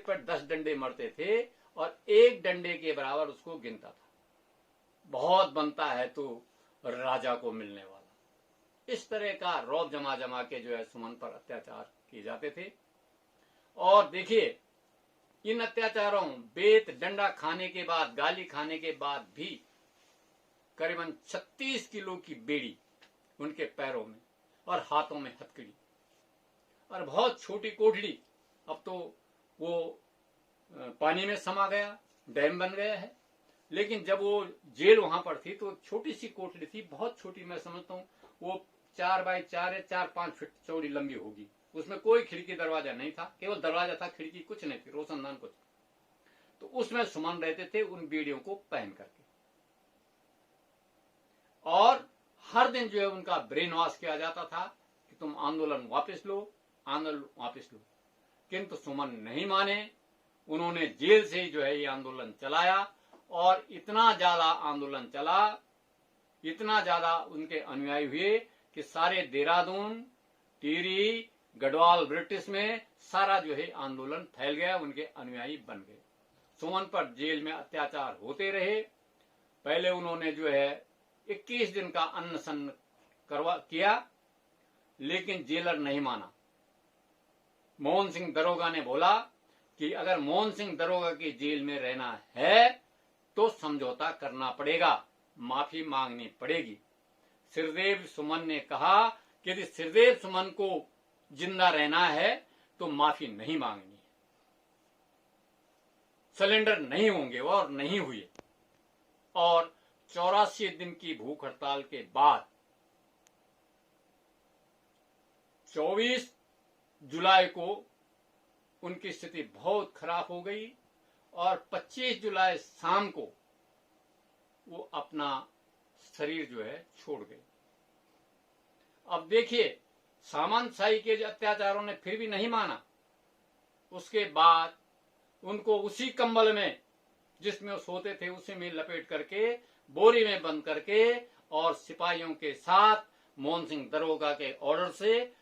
सिर पर 10 डंडे मरते थे और एक डंडे के बराबर उसको गिनता था। बहुत बनता है तो राजा को मिलने वाला। इस तरह का रौब जमा जमा के जो है सुमन पर अत्याचार किए जाते थे। और देखिए, इन अत्याचारों, बेत डंडा खाने के बाद, गाली खाने के बाद भी करीबन 36 किलो की बेड़ी उनके पैरों में और हाथों में हथकड़ी और बहुत छोटी कोठड़ी। अब तो वो पानी में समा गया, डैम बन गया है, लेकिन जब वो जेल वहां पर थी तो छोटी सी कोठड़ी थी, बहुत छोटी। मैं समझता हूँ वो 4 बाई 4 या 4-5 फीट चौड़ी लंबी होगी। उसमें कोई खिड़की दरवाजा नहीं था, केवल दरवाजा था, खिड़की कुछ नहीं थी, रोशनदान कुछ। तो उसमें सुमन रहते थे उन बेड़ियों को पहन करके। और हर दिन जो है उनका ब्रेन वॉश किया जाता था कि तुम आंदोलन वापस लो, आंदोलन वापस लो। किंतु सुमन नहीं माने। उन्होंने जेल से ही जो है ये आंदोलन चलाया और इतना ज्यादा आंदोलन चला, इतना ज्यादा उनके अनुयायी हुए कि सारे देहरादून, टिहरी, गढ़वाल, ब्रिटिश में सारा जो है आंदोलन फैल गया, उनके अनुयायी बन गए। सुमन पर जेल में अत्याचार होते रहे। पहले उन्होंने जो है 21 दिन का अनशन किया, लेकिन जेलर नहीं माना। मोहन सिंह दरोगा ने बोला कि अगर मोहन सिंह दरोगा की जेल में रहना है तो समझौता करना पड़ेगा, माफी मांगनी पड़ेगी। श्रीदेव सुमन ने कहा कि यदि श्रीदेव सुमन को जिंदा रहना है तो माफी नहीं मांगनी है। सिलेंडर नहीं होंगे और नहीं हुए। और 84 दिन की भूख हड़ताल के बाद 24 जुलाई को उनकी स्थिति बहुत खराब हो गई और 25 जुलाई शाम को वो अपना शरीर जो है छोड़ गए। अब देखिए, सामंतशाही के जो अत्याचारों ने फिर भी नहीं माना। उसके बाद उनको उसी कंबल में जिसमें वो सोते थे उसी में लपेट करके, बोरी में बंद करके और सिपाहियों के साथ मोहन सिंह दरोगा के ऑर्डर से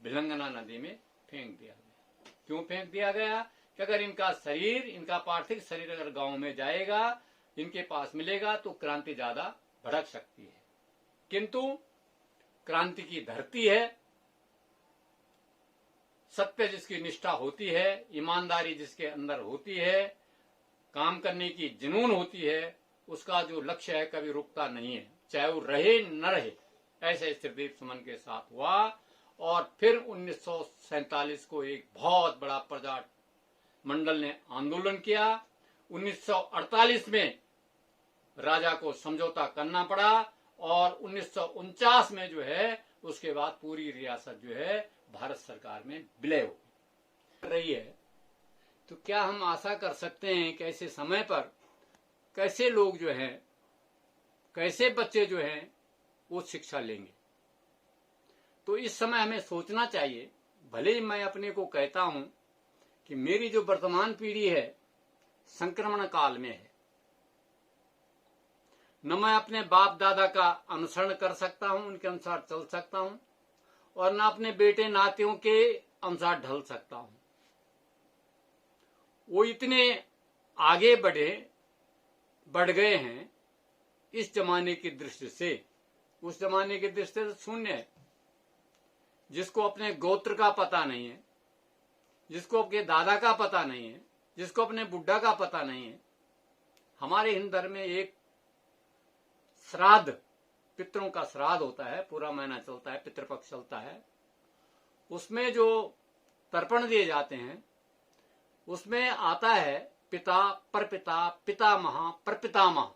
भिलंगना नदी में फेंक दिया गया। क्यों फेंक दिया गया? कि अगर इनका शरीर, इनका पार्थिव शरीर अगर गांव में जाएगा, इनके पास मिलेगा तो क्रांति ज्यादा भड़क सकती है। किंतु क्रांति की धरती है, सत्य जिसकी निष्ठा होती है, ईमानदारी जिसके अंदर होती है, काम करने की जुनून होती है, उसका जो लक्ष्य है कभी रुकता नहीं है, चाहे वो रहे न रहे। ऐसे श्रीदेव सुमन के साथ हुआ। और फिर 1947 को एक बहुत बड़ा प्रजा मंडल ने आंदोलन किया। 1948 में राजा को समझौता करना पड़ा और 1949 में जो है उसके बाद पूरी रियासत जो है भारत सरकार में विलय हो रही है। तो क्या हम आशा कर सकते हैं कि ऐसे समय पर कैसे लोग जो हैं, कैसे बच्चे जो हैं वो शिक्षा लेंगे? तो इस समय हमें सोचना चाहिए। भले ही मैं अपने को कहता हूं कि मेरी जो वर्तमान पीढ़ी है संक्रमण काल में है, न मैं अपने बाप दादा का अनुसरण कर सकता हूं, उनके अनुसार चल सकता हूं, और न अपने बेटे नातियों के अनुसार ढल सकता हूं। वो इतने आगे बढ़ गए हैं इस जमाने की दृष्टि से, उस जमाने की दृष्टि से शून्य है। जिसको अपने गोत्र का पता नहीं है, जिसको अपने दादा का पता नहीं है, जिसको अपने बुढ़ा का पता नहीं है। हमारे हिंदू धर्म में एक श्राद्ध, पितरों का श्राद्ध होता है, पूरा महीना चलता है, पितृपक्ष चलता है। उसमें जो तर्पण दिए जाते हैं उसमें आता है पिता, परपिता, पितामह, परपितामह,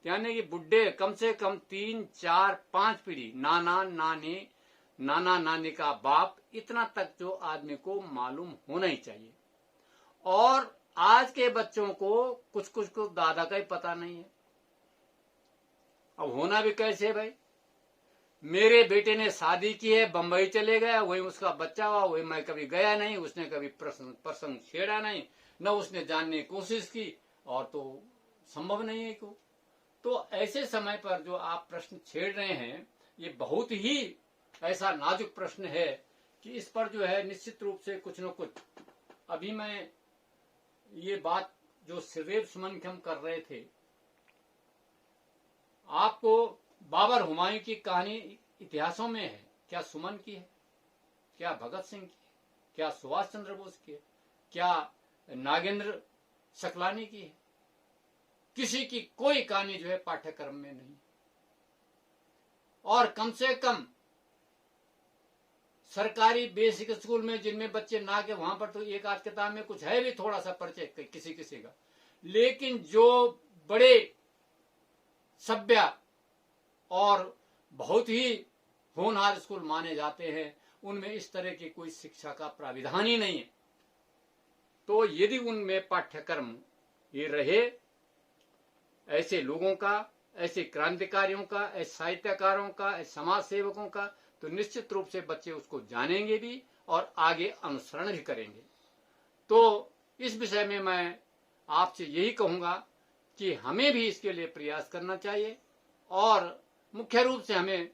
यानी कि बुढ़े कम से कम 3, 4, 5 पीढ़ी, नाना नानी, नाना नानी का बाप, इतना तक जो आदमी को मालूम होना ही चाहिए। और आज के बच्चों को कुछ को दादा का ही पता नहीं है। अब होना भी कैसे भाई? मेरे बेटे ने शादी की है, बंबई चले गया, वही उसका बच्चा हुआ, वही मैं कभी गया नहीं, उसने कभी प्रसंग छेड़ा नहीं, न उसने जानने की कोशिश की, और तो संभव नहीं है को। तो ऐसे समय पर जो आप प्रश्न छेड़ रहे हैं ये बहुत ही ऐसा नाजुक प्रश्न है कि इस पर जो है निश्चित रूप से कुछ न कुछ अभी मैं ये बात जो श्रीदेव सुमन की हम कर रहे थे, आपको बाबर हुमायूं की कहानी इतिहासों में है, क्या सुमन की है, क्या भगत सिंह की है, क्या सुभाष चंद्र बोस की है, क्या नागेंद्र सकलानी की है? किसी की कोई कहानी जो है पाठ्यक्रम में नहीं। और कम से कम सरकारी बेसिक स्कूल में जिनमें बच्चे ना के, वहां पर तो एक आध किताब में कुछ है भी थोड़ा सा परिचय किसी किसी का, लेकिन जो बड़े सभ्य और बहुत ही होनहार स्कूल माने जाते हैं, उनमें इस तरह की कोई शिक्षा का प्राविधान ही नहीं है। तो यदि उनमें पाठ्यक्रम ये रहे, ऐसे लोगों का, ऐसे क्रांतिकारियों का, ऐसे साहित्यकारों का, ऐसे समाज सेवकों का, तो निश्चित रूप से बच्चे उसको जानेंगे भी और आगे अनुसरण भी करेंगे। तो इस विषय में मैं आपसे यही कहूंगा कि हमें भी इसके लिए प्रयास करना चाहिए और मुख्य रूप से हमें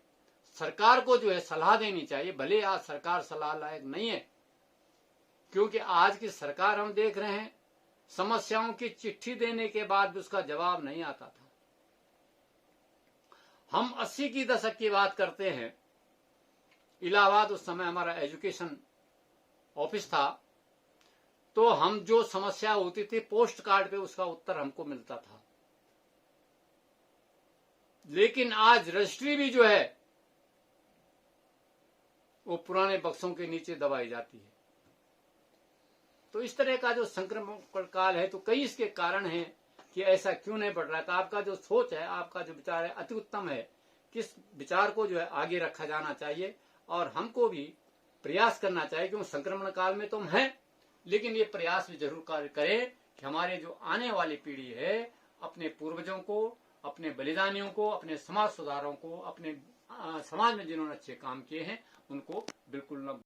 सरकार को जो है सलाह देनी चाहिए। भले आज सरकार सलाह लायक नहीं है, क्योंकि आज की सरकार हम देख रहे हैं समस्याओं की चिट्ठी देने के बाद भी उसका जवाब नहीं आता था। हम 80 की दशक की बात करते हैं, इलाहाबाद उस समय हमारा एजुकेशन ऑफिस था, तो हम जो समस्या होती थी पोस्ट कार्ड पे उसका उत्तर हमको मिलता था। लेकिन आज रजिस्ट्री भी जो है वो पुराने बक्सों के नीचे दबाई जाती है। तो इस तरह का जो संक्रमण काल है, तो कई इसके कारण हैं कि ऐसा क्यों नहीं बढ़ रहा है। तो आपका जो सोच है, आपका जो विचार है अति उत्तम है। किस विचार को जो है आगे रखा जाना चाहिए और हमको भी प्रयास करना चाहिए, क्योंकि संक्रमण काल में तो हम हैं, लेकिन ये प्रयास भी जरूर करें कि हमारे जो आने वाली पीढ़ी है अपने पूर्वजों को, अपने बलिदानियों को, अपने समाज सुधारों को, अपने समाज में जिन्होंने अच्छे काम किए हैं उनको बिल्कुल न